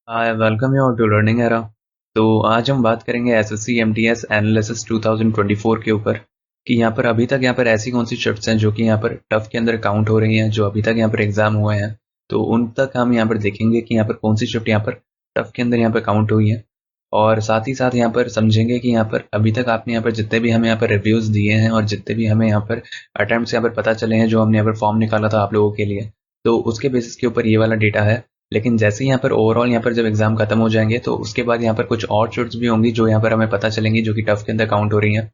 Hi welcome you to learning era. तो आज हम बात करेंगे एसएससी एमटीएस एनालिसिस 2024 के ऊपर कि यहाँ पर अभी तक यहाँ पर ऐसी कौन सी शिफ्ट्स हैं जो कि यहाँ पर टफ के अंदर काउंट हो रही हैं, जो अभी तक यहाँ पर एग्जाम हुए हैं। तो उन तक हम यहाँ पर देखेंगे कि यहाँ पर कौन सी शिफ्ट यहाँ पर टफ के अंदर यहाँ पर काउंट हुई है, और साथ ही साथ यहाँ पर समझेंगे कि यहाँ पर अभी तक आपने यहाँ पर जितने भी हमें यहाँ पर रिव्यूज़ दिए हैं और जितने भी हमें यहाँ पर अटैम्प्ट्स यहाँ पर पता चले हैं, जो हमने यहाँ पर फॉर्म निकाला था आप लोगों के लिए, तो उसके बेसिस के ऊपर ये वाला डेटा है। लेकिन जैसे ही यहाँ पर ओवरऑल यहाँ पर जब एग्जाम खत्म हो जाएंगे तो उसके बाद यहाँ पर कुछ और शिफ्ट्स भी होंगी जो यहाँ पर हमें पता चलेंगी, जो कि टफ के अंदर काउंट हो रही हैं।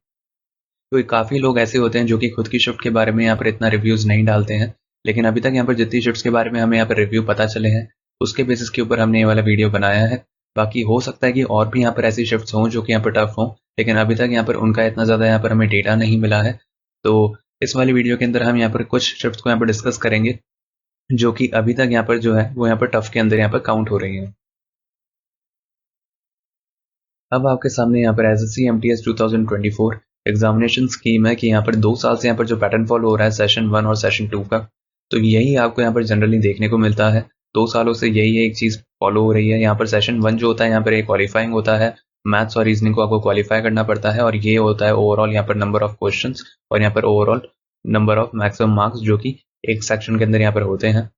तो काफ़ी लोग ऐसे होते हैं जो कि खुद की शिफ्ट के बारे में यहाँ पर इतना रिव्यूज़ नहीं डालते हैं, लेकिन अभी तक यहाँ पर जितनी शिफ्ट्स के बारे में हमें यहाँ पर रिव्यू पता चले हैं उसके बेसिस के ऊपर हमने ये वाला वीडियो बनाया है। बाकी हो सकता है कि और भी यहाँ पर ऐसी शिफ्ट्स हों जो कि यहाँ पर टफ हों, लेकिन अभी तक यहाँ पर उनका इतना ज़्यादा यहाँ पर हमें डेटा नहीं मिला है। तो इस वाली वीडियो के अंदर हम यहाँ पर कुछ शिफ्ट्स को यहाँ पर डिस्कस करेंगे जो कि अभी तक यहाँ पर जो है वो यहाँ पर टफ के अंदर यहाँ पर काउंट हो रही है। अब आपके सामने यहाँ पर एसएससी एमटीएस 2024 एग्जामिनेशन स्कीम है कि यहाँ पर 2 साल से यहाँ पर जो पैटर्न फॉलो हो रहा है सेशन 1 और सेशन 2 का, तो यही आपको यहाँ पर जनरली देखने को मिलता है। 2 सालों से यही एक चीज़ फॉलो हो रही है। यहाँ पर सेशन 1 जो होता है यहाँ पर एक क्वालिफाइंग होता है, मैथ्स और रीजनिंग को आपको क्वालिफाई करना पड़ता है, और ये होता है ओवरऑल यहाँ पर नंबर ऑफ क्वेश्चन और यहाँ पर overall number of maximum marks जो कि एक सेक्शन के अंदर यहाँ पर होते हैं।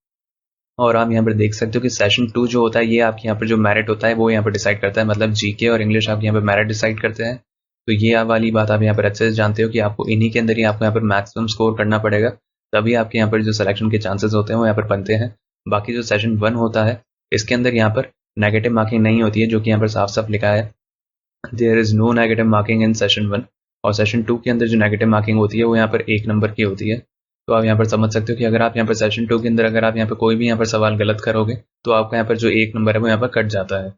और आप यहाँ पर देख सकते हो कि सेशन 2 जो होता है ये आपके यहाँ पर जो मेरिट होता है वो यहाँ पर डिसाइड करता है, मतलब जीके और इंग्लिश आप यहाँ पर मेरिट डिसाइड करते हैं। तो ये वाली बात आप यहाँ पर अच्छे से जानते हो कि आपको इन्हीं के अंदर ही आपको यहाँ पर मैक्सिमम स्कोर करना पड़ेगा, तभी आपके यहाँ पर जो सिलेक्शन के चांसेस होते हैं वो यहाँ पर बनते हैं। बाकी जो सेशन 1 होता है इसके अंदर यहाँ पर नेगेटिव मार्किंग नहीं होती है, जो कि यहाँ पर साफ साफ लिखा है there is no negative marking in session 1। और सेशन 2 के अंदर जो नेगेटिव मार्किंग होती है वो यहाँ पर 1 नंबर की होती है। तो आप यहाँ पर समझ सकते हो कि अगर आप यहाँ पर सेशन 2 के अंदर अगर आप यहाँ पर कोई भी यहाँ पर सवाल गलत करोगे तो आपका यहाँ पर जो 1 नंबर है वो यहाँ पर कट जाता है।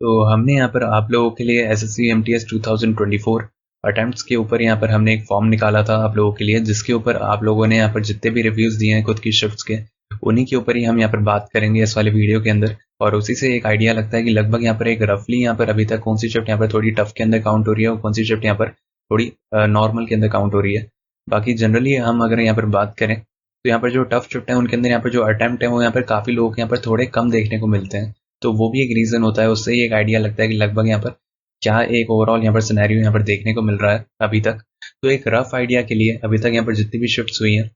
तो हमने यहाँ पर आप लोगों के लिए एसएससी एमटीएस 2024 अटेम्प्ट्स के ऊपर यहाँ पर हमने एक फॉर्म निकाला था आप लोगों के लिए, जिसके ऊपर आप लोगों ने यहाँ पर जितने भी रिव्यूज़ दिए हैं खुद की शिफ्ट्स के, उन्हीं के ऊपर ही हम यहाँ पर बात करेंगे इस वाले वीडियो के अंदर। और उसी से एक आइडिया लगता है कि लगभग यहाँ पर एक रफली यहाँ पर अभी तक कौन सी शिफ्ट यहाँ पर थोड़ी टफ के अंदर काउंट हो रही है और कौन सी शिफ्ट यहाँ पर थोड़ी नॉर्मल के अंदर काउंट हो रही है। बाकी जनरली हम अगर यहाँ पर बात करें तो यहाँ पर जो टफ शिफ्ट है उनके अंदर यहाँ पर जो अटैम्प्ट है वो यहाँ पर काफ़ी लोगों के यहाँ पर थोड़े कम देखने को मिलते हैं। तो वो भी एक रीज़न होता है, उससे ही एक आइडिया लगता है कि लगभग यहाँ पर क्या एक ओवरऑल यहाँ पर सिनेरियो यहाँ पर देखने को मिल रहा है अभी तक। तो एक रफ आइडिया के लिए अभी तक यहाँ पर जितनी भी शिफ्ट्स हुई हैं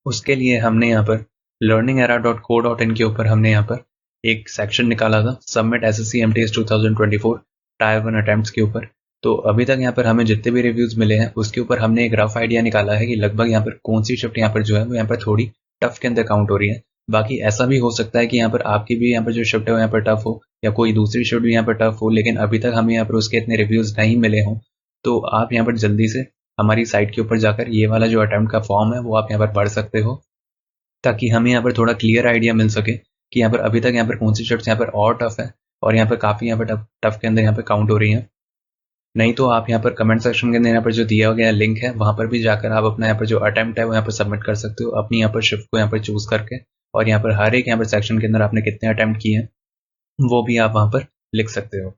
उसके लिए हमने यहाँ पर learningera.co.in के ऊपर हमने यहाँ पर एक सेक्शन निकाला था submit SSC MTS 2024 tyre 1 attempts के ऊपर। तो अभी तक यहाँ पर हमें जितने भी रिव्यूज़ मिले हैं उसके ऊपर हमने एक रफ आइडिया निकाला है कि लगभग यहाँ पर कौन सी शिफ्ट यहाँ पर जो है वो यहाँ पर थोड़ी टफ के अंदर काउंट हो रही है। बाकी ऐसा भी हो सकता है कि यहाँ पर आपकी भी यहाँ पर जो शिफ्ट है वो यहाँ पर टफ हो, या कोई दूसरी शिफ्ट भी यहाँ पर टफ हो, लेकिन अभी तक हमें यहाँ पर उसके इतने रिव्यूज़ नहीं मिले हों। तो आप यहाँ पर जल्दी से हमारी साइट के ऊपर जाकर ये वाला जो अटेम्प्ट का फॉर्म है वो आप यहाँ पर पढ़ सकते हो, ताकि हमें यहाँ पर थोड़ा क्लियर आइडिया मिल सके कि यहाँ पर अभी तक यहाँ पर कौन सी शिफ्ट्स यहाँ पर और टफ है और यहाँ पर काफ़ी यहाँ पर टफ के अंदर यहाँ पर काउंट हो रही हैं। नहीं तो आप यहाँ पर कमेंट सेक्शन के अंदर यहाँ पर जो दिया गया लिंक है वहाँ पर भी जाकर आप अपना यहाँ पर जो अटेम्प्ट है वो यहाँ पर सबमिट कर सकते हो अपनी यहाँ पर शिफ्ट को यहाँ पर चूज करके, और यहाँ पर हर एक यहाँ पर सेक्शन के अंदर आपने कितने अटेम्प्ट किए हैं वो भी आप वहाँ पर लिख सकते हो।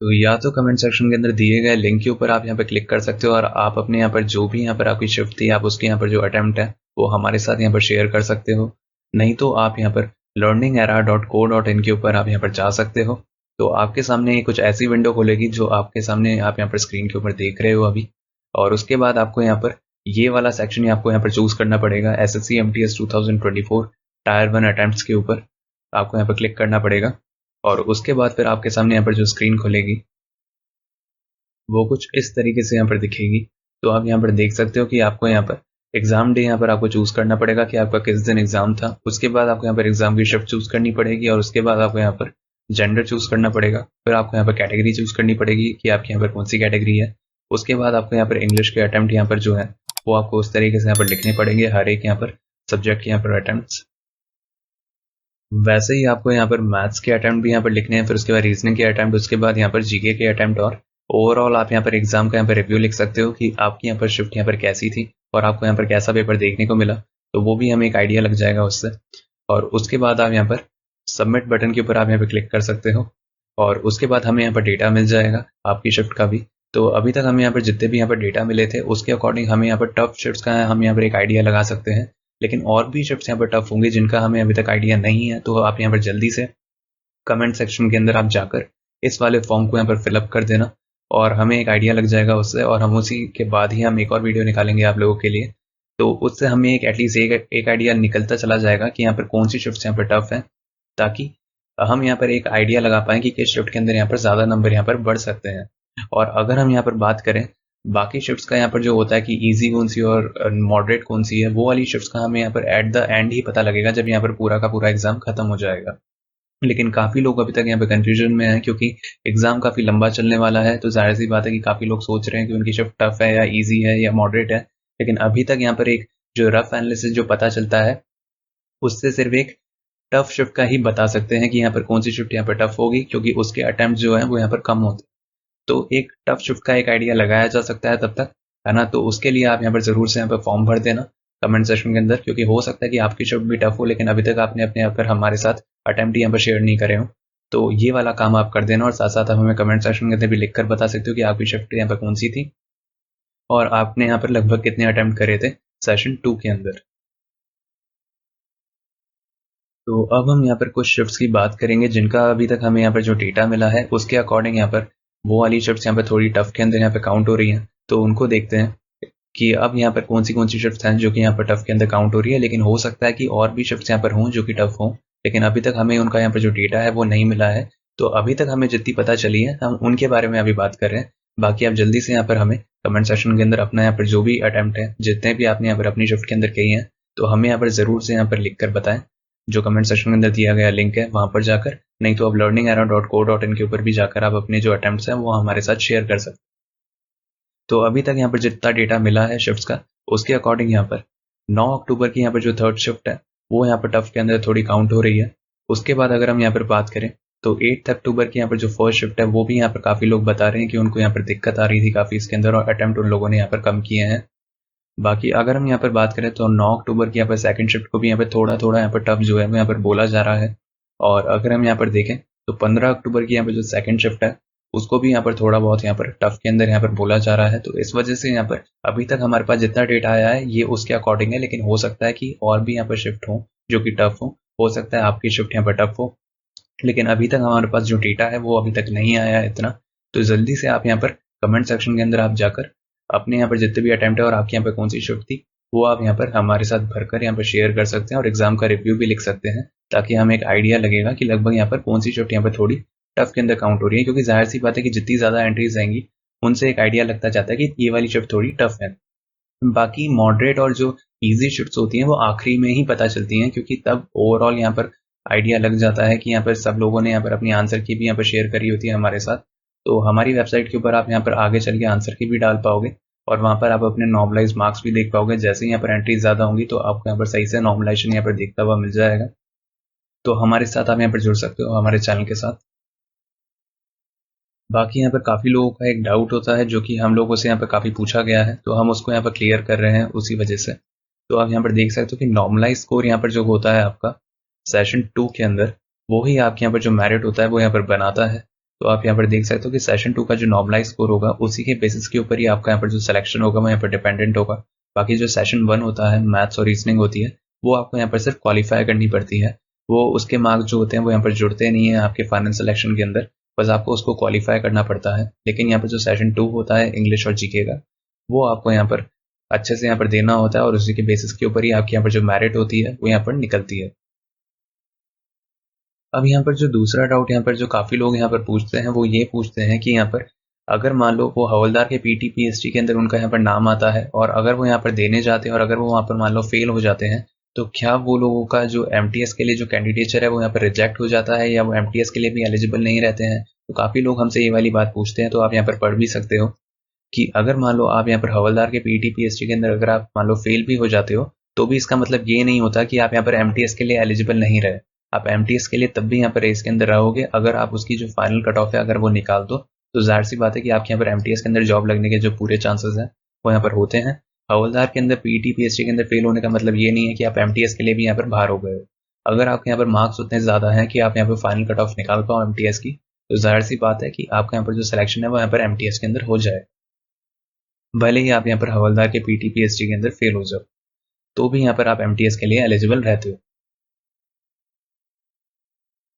तो या तो कमेंट सेक्शन के अंदर दिए गए लिंक के ऊपर आप यहाँ पर क्लिक कर सकते हो और आप अपने यहाँ पर जो भी यहाँ पर आपकी शिफ्ट थी आप उसके यहाँ पर जो अटेम्प्ट है वो हमारे साथ यहाँ पर शेयर कर सकते हो। नहीं तो आप यहाँ पर learningera.co.in के ऊपर आप यहाँ पर जा सकते हो। तो आपके सामने कुछ ऐसी विंडो खुलेगी जो आपके सामने आप यहाँ पर स्क्रीन के ऊपर देख रहे हो अभी, और उसके बाद आपको यहाँ पर ये वाला सेक्शन ही आपको यहाँ पर चूज करना पड़ेगा एसएससी एमटीएस 2024 टायर 1 अटेम्प्ट्स के ऊपर आपको यहाँ पर क्लिक करना पड़ेगा। और उसके बाद फिर आपके सामने यहाँ पर जो स्क्रीन खुलेगी वो कुछ इस तरीके से यहाँ पर दिखेगी। तो आप यहाँ पर देख सकते हो कि आपको यहाँ पर एग्जाम डे यहाँ पर आपको चूज करना पड़ेगा कि आपका किस दिन एग्जाम था। उसके बाद आपको यहाँ पर एग्जाम की शिफ्ट चूज करनी पड़ेगी और उसके बाद आपको यहाँ पर जेंडर चूज करना पड़ेगा। फिर आपको यहाँ पर कैटेगरी चूज करनी पड़ेगी कि आपके यहाँ पर कौन सी कैटेगरी है। उसके बाद आपको यहाँ पर इंग्लिश के अटेम्प्ट यहाँ पर जो है वो आपको उस तरीके से यहाँ पर लिखने पड़ेंगे, हर एक यहाँ पर सब्जेक्ट के यहाँ पर अटेम्प्ट। वैसे ही आपको यहाँ पर मैथ्स के अटेम्प्ट भी यहाँ पर लिखने हैं, फिर उसके बाद रीजनिंग के अटेम्प्ट, उसके बाद यहाँ पर जीके के अटेम्प्ट, और ओवरऑल आप यहाँ पर एग्जाम का यहाँ पर रिव्यू लिख सकते हो कि आपकी यहाँ पर शिफ्ट यहाँ पर कैसी थी और आपको यहाँ पर कैसा पेपर देखने को मिला। तो वो भी हमें एक आइडिया लग जाएगा उससे। और उसके बाद आप यहाँ पर सबमिट बटन के ऊपर आप यहाँ पर क्लिक कर सकते हो और उसके बाद हमें यहाँ पर डेटा मिल जाएगा आपकी शिफ्ट का भी। तो अभी तक हमें यहाँ पर जितने भी यहाँ पर डेटा मिले थे उसके अकॉर्डिंग हमें यहाँ पर टफ शिफ्ट्स का हम यहाँ पर एक आइडिया लगा सकते हैं लेकिन और भी शिफ्ट्स यहाँ पर टफ होंगी जिनका हमें अभी तक आइडिया नहीं है, तो आप यहाँ पर जल्दी से कमेंट सेक्शन के अंदर आप जाकर इस वाले फॉर्म को यहाँ पर फिलअप कर देना और हमें एक आइडिया लग जाएगा उससे, और हम उसी के बाद ही हम एक और वीडियो निकालेंगे आप लोगों के लिए। तो उससे हमें एक एटलीस्ट एक आइडिया निकलता चला जाएगा कि यहाँ पर कौन सी शिफ्ट्स यहाँ पर टफ है, ताकि हम यहाँ पर एक आइडिया लगा पाएँ कि किस शिफ्ट के अंदर यहाँ पर ज़्यादा नंबर यहाँ पर बढ़ सकते हैं। और अगर हम यहाँ पर बात करें बाकी शिफ्ट्स का, यहाँ पर जो होता है कि ईजी कौन सी और मॉडरेट कौन सी है, वो वाली शिफ्ट्स का हमें यहाँ पर एट द एंड ही पता लगेगा जब यहाँ पर पूरा का पूरा एग्जाम खत्म हो जाएगा। लेकिन काफ़ी लोग अभी तक यहाँ पे कंफ्यूजन में हैं, क्योंकि एग्जाम काफ़ी लंबा चलने वाला है, तो जाहिर सी बात है कि काफ़ी लोग सोच रहे हैं कि उनकी शिफ्ट टफ है या इजी है या मॉडरेट है। लेकिन अभी तक यहाँ पर एक जो रफ एनालिसिस जो पता चलता है उससे सिर्फ एक टफ शिफ्ट का ही बता सकते हैं कि यहाँ पर कौन सी शिफ्ट यहाँ पर टफ होगी, क्योंकि उसके अटेम्प्ट जो है वो यहाँ पर कम होते हैं। तो एक टफ शिफ्ट का एक आइडिया लगाया जा सकता है तब तक, है ना। तो उसके लिए आप यहाँ पर ज़रूर से यहाँ पर फॉर्म भर देना कमेंट सेक्शन के अंदर, क्योंकि हो सकता है कि आपकी शिफ्ट भी टफ हो लेकिन अभी तक आपने अपने यहाँ पर हमारे साथ अटेम्प्ट यहाँ पर शेयर नहीं करे हो। तो ये वाला काम आप कर देना, और साथ साथ आप हमें कमेंट सेक्शन के अंदर भी लिखकर बता सकते हो कि आपकी शिफ्ट यहाँ पर कौन सी थी और आपने यहाँ पर लगभग कितने अटेम्प्ट करे थे सेशन 2 के अंदर। तो अब हम यहाँ पर कुछ शिफ्ट्स की बात करेंगे जिनका अभी तक हमें यहाँ पर जो डेटा मिला है उसके अकॉर्डिंग यहाँ पर वो वाली शिफ्ट्स यहाँ पर थोड़ी टफ के अंदर यहाँ पर काउंट हो रही हैं। तो उनको देखते हैं कि अब यहाँ पर कौन सी शिफ्ट्स हैं जो कि यहाँ पर टफ के अंदर काउंट हो रही है, लेकिन हो सकता है कि और भी शिफ्ट्स यहाँ पर हों जो कि टफ हों, लेकिन अभी तक हमें उनका यहाँ पर जो डेटा है वो नहीं मिला है। तो अभी तक हमें जितनी पता चली है हम उनके बारे में अभी बात कर रहे हैं। बाकी आप जल्दी से यहाँ पर हमें कमेंट सेक्शन के अंदर अपना यहाँ पर जो भी अटेम्प्ट है, जितने भी आपने यहाँ पर अपनी शिफ्ट के अंदर किए हैं, तो हमें यहाँ पर ज़रूर से यहाँ पर लिख कर बताएं। जो कमेंट सेक्शन के अंदर दिया गया लिंक है वहाँ पर जाकर, नहीं तो आप learningarrow.co.in के ऊपर भी जाकर आप अपने जो अटेम्प्ट्स हैं वो हमारे साथ शेयर कर सकते हैं। तो अभी तक यहाँ पर जितना डेटा मिला है शिफ्ट्स का उसके अकॉर्डिंग यहाँ पर 9 अक्टूबर की यहाँ पर जो थर्ड शिफ्ट है वो यहाँ पर टफ के अंदर थोड़ी काउंट हो रही है। उसके बाद अगर हम यहाँ पर बात करें तो 8 अक्टूबर की यहाँ पर जो फर्स्ट शिफ्ट है वो भी यहाँ पर काफ़ी लोग बता रहे हैं कि उनको यहाँ पर दिक्कत आ रही थी काफ़ी इसके अंदर, और अटेम्प्ट उन लोगों ने यहाँ पर कम किए हैं। बाकी अगर हम यहाँ पर बात करें तो 9 अक्टूबर की यहाँ पर सेकंड शिफ्ट को भी यहाँ पर थोड़ा थोड़ा यहाँ पर टफ जो है वो यहाँ पर बोला जा रहा है। और अगर हम यहाँ पर देखें तो 15 अक्टूबर की यहाँ पर जो सेकंड शिफ्ट है उसको भी यहाँ पर थोड़ा बहुत यहाँ पर टफ के अंदर यहाँ पर बोला जा रहा है। तो इस वजह से यहाँ पर अभी तक हमारे पास जितना डेटा आया है ये उसके अकॉर्डिंग है, लेकिन हो सकता है कि और भी यहाँ पर शिफ्ट हो जो कि टफ हो सकता है आपकी शिफ्ट यहाँ पर टफ हो, लेकिन अभी तक हमारे पास जो डेटा है वो अभी तक नहीं आया है इतना। तो जल्दी से आप यहाँ पर कमेंट सेक्शन के अंदर आप जाकर अपने यहाँ पर जितने भी अटेम्प्ट है और आपकी यहाँ पर कौन सी शिफ्ट थी वो आप यहाँ पर हमारे साथ भरकर यहाँ पर शेयर कर सकते हैं और एग्जाम का रिव्यू भी लिख सकते हैं, ताकि हमें एक आइडिया लगेगा कि लगभग यहाँ पर कौन सी शिफ्ट यहाँ पर थोड़ी टफ के अंदर काउंट हो रही है। क्योंकि जाहिर सी बात है कि जितनी ज़्यादा एंट्रीज आएंगी उनसे एक आइडिया लगता जाता है कि ये वाली शिफ्ट थोड़ी टफ है। बाकी मॉडरेट और जो इजी शिफ्ट्स होती हैं वो आखिरी में ही पता चलती हैं, क्योंकि तब ओवरऑल यहाँ पर आइडिया लग जाता है कि यहाँ पर सब लोगों ने यहाँ पर अपनी आंसर की भी यहाँ पर शेयर करी होती है हमारे साथ। तो हमारी वेबसाइट के ऊपर आप यहाँ पर आगे चल के आंसर की भी डाल पाओगे और वहाँ पर आप अपने नॉर्मलाइज मार्क्स भी देख पाओगे। जैसे ही यहाँ पर एंट्री ज़्यादा होंगी तो आपको यहाँ पर सही से नॉर्मलाइजेशन यहाँ पर देखता हुआ मिल जाएगा। तो हमारे साथ आप यहाँ पर जुड़ सकते हो हमारे चैनल के साथ। बाकी यहाँ पर काफ़ी लोगों का एक डाउट होता है जो कि हम लोगों से यहाँ पर काफ़ी पूछा गया है, तो हम उसको यहाँ पर क्लियर कर रहे हैं उसी वजह से। तो आप यहाँ पर देख सकते हो कि नॉर्मलाइज स्कोर यहाँ पर जो होता है आपका सेशन 2 के अंदर, वो ही आपके यहाँ पर जो मेरिट होता है वो यहाँ पर बनाता है। तो आप यहाँ पर देख सकते हो कि सेशन 2 का जो नॉर्मलाइज स्कोर होगा उसी के बेसिस के ऊपर ही आपका यहाँ पर जो सिलेक्शन होगा वो यहाँ पर डिपेंडेंट होगा। बाकी जो सेशन 1 होता है मैथ्स और रीजनिंग होती है वो आपको यहाँ पर सिर्फ क्वालिफाई करनी पड़ती है। वो उसके मार्क्स जो होते हैं वो यहाँ पर जुड़ते नहीं है आपके फाइनल सिलेक्शन के अंदर, बस आपको उसको क्वालिफाई करना पड़ता है। लेकिन यहाँ पर जो सेशन 2 होता है इंग्लिश और जीके का, वो आपको यहाँ पर अच्छे से यहाँ पर देना होता है और उसी के बेसिस के ऊपर ही आपकी यहाँ पर जो मेरिट होती है वो यहाँ पर निकलती है। अब यहाँ पर जो दूसरा डाउट यहाँ पर जो काफ़ी लोग यहाँ पर पूछते हैं वो ये पूछते हैं कि यहाँ पर अगर मान लो वो हवलदार के पीटी पीएसटी के अंदर उनका यहाँ पर नाम आता है और अगर वो यहाँ पर देने जाते हैं और अगर वो वहाँ पर मान लो फेल हो जाते हैं, तो क्या वो लोगों का जो एमटीएस के लिए जो कैंडिडेचर है वो यहाँ पर रिजेक्ट हो जाता है या वो एमटीएस के लिए भी एलिजिबल नहीं रहते हैं। तो काफ़ी लोग हमसे ये वाली बात पूछते हैं। तो आप यहाँ पर पढ़ भी सकते हो कि अगर मान लो आप यहाँ पर हवलदार के पीटी पीएसटी के अंदर अगर आप मान लो फेल भी हो जाते हो तो भी इसका मतलब ये नहीं होता कि आप यहाँ पर एमटीएस के लिए एलिजिबल नहीं रहे। आप एमटीएस के लिए तब भी यहाँ पर रेस के अंदर रहोगे अगर आप उसकी जो फाइनल कट ऑफ है अगर वो निकाल दो, तो जाहिर सी बात है कि आपके यहाँ पर एमटीएस के अंदर जॉब लगने के जो पूरे चांसेस हैं वो यहाँ पर होते हैं। हवलदार के अंदर पीटी पीएसटी के अंदर फेल होने का मतलब ये नहीं है कि आप एमटीएस के लिए भी यहाँ पर बाहर हो गए हो। अगर आपके यहाँ पर मार्क्स उतने ज़्यादा हैं कि आप यहाँ पर फाइनल कट ऑफ निकाल पाओ एमटीएस की, तो जाहिर सी बात है कि आपका यहाँ पर जो सिलेक्शन है वो यहाँ पर एमटीएस के अंदर हो जाए, भले ही आप यहाँ पर हवलदार के पीटी पीएसटी के अंदर फेल हो जाओ। तो भी यहाँ पर आप MTS के लिए एलिजिबल रहते हो।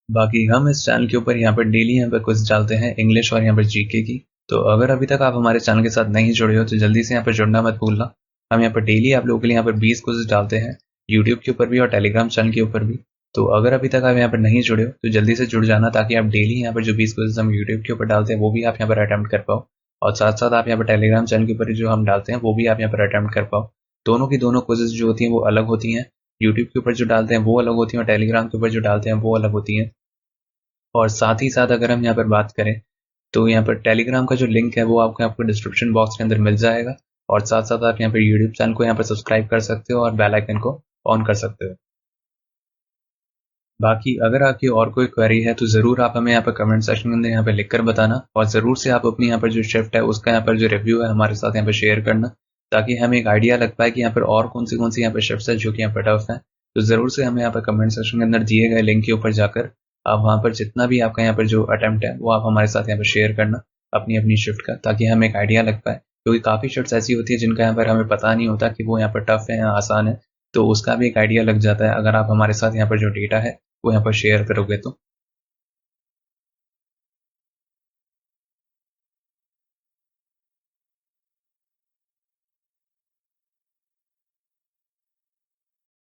बाकी हम इस चैनल के ऊपर यहाँ पर डेली यहाँ पर क्विज डालते हैं इंग्लिश और यहाँ पर जीके की। तो अगर अभी तक आप हमारे चैनल के साथ नहीं जुड़े हो तो जल्दी से यहाँ पर जुड़ना मत भूलना। हम यहाँ पर डेली आप लोगों के लिए यहाँ पर 20 क्विज डालते हैं यूट्यूब के ऊपर भी और टेलीग्राम चैनल के ऊपर भी। तो अगर अभी तक आप यहाँ पर नहीं जुड़े हो तो जल्दी से जुड़ जाना, ताकि आप डेली यहाँ पर जो 20 क्विज हम यूट्यूब के ऊपर डालते हैं वो भी आप यहाँ पर अटेम्प्ट कर पाओ, और साथ साथ आप यहाँ पर टेलीग्राम चैनल के ऊपर जो हम डालते हैं वो भी आप यहाँ पर अटेम्प्ट कर पाओ। दोनों की दोनों क्विजेज जो होती हैं वो अलग होती हैं। यूट्यूब के ऊपर जो डालते हैं वो अलग होती हैं और टेलीग्राम के ऊपर जो डालते हैं वो अलग होती हैं। और साथ ही साथ अगर हम यहाँ पर बात करें तो यहाँ पर टेलीग्राम का जो लिंक है वो आपको डिस्क्रिप्शन बॉक्स के अंदर मिल जाएगा, और साथ साथ आप यहाँ पर यूट्यूब चैनल को यहाँ पर सब्सक्राइब कर सकते हो और बेल आइकन को ऑन कर सकते हो। बाकी अगर आपकी और कोई क्वेरी है तो ज़रूर आप हमें यहाँ पर कमेंट सेक्शन के अंदर यहाँ पर लिखकर बताना, और ज़रूर से आप अपनी यहाँ पर जो शिफ्ट है उसका यहाँ पर जो रिव्यू है हमारे साथ यहाँ पर शेयर करना, ताकि हमें एक आइडिया लग पाए कि यहाँ पर और कौन सी यहाँ पर शिफ्ट है जो कि यहाँ पर टफ है। तो ज़रूर से हमें यहाँ पर कमेंट सेक्शन के अंदर दिए गए लिंक के ऊपर जाकर आप वहाँ पर जितना भी आपका यहाँ पर जो अटेम्प्ट है वो आप हमारे साथ यहाँ पर शेयर करना अपनी अपनी शिफ्ट का, ताकि हमें एक आइडिया लग पाए। क्योंकि काफ़ी शिफ्ट्स ऐसी होती है जिनका यहाँ पर हमें पता नहीं होता कि वो यहाँ पर टफ है या आसान है, तो उसका भी एक आइडिया लग जाता है अगर आप हमारे साथ यहाँ पर जो डेटा है वो यहाँ पर शेयर करोगे तो।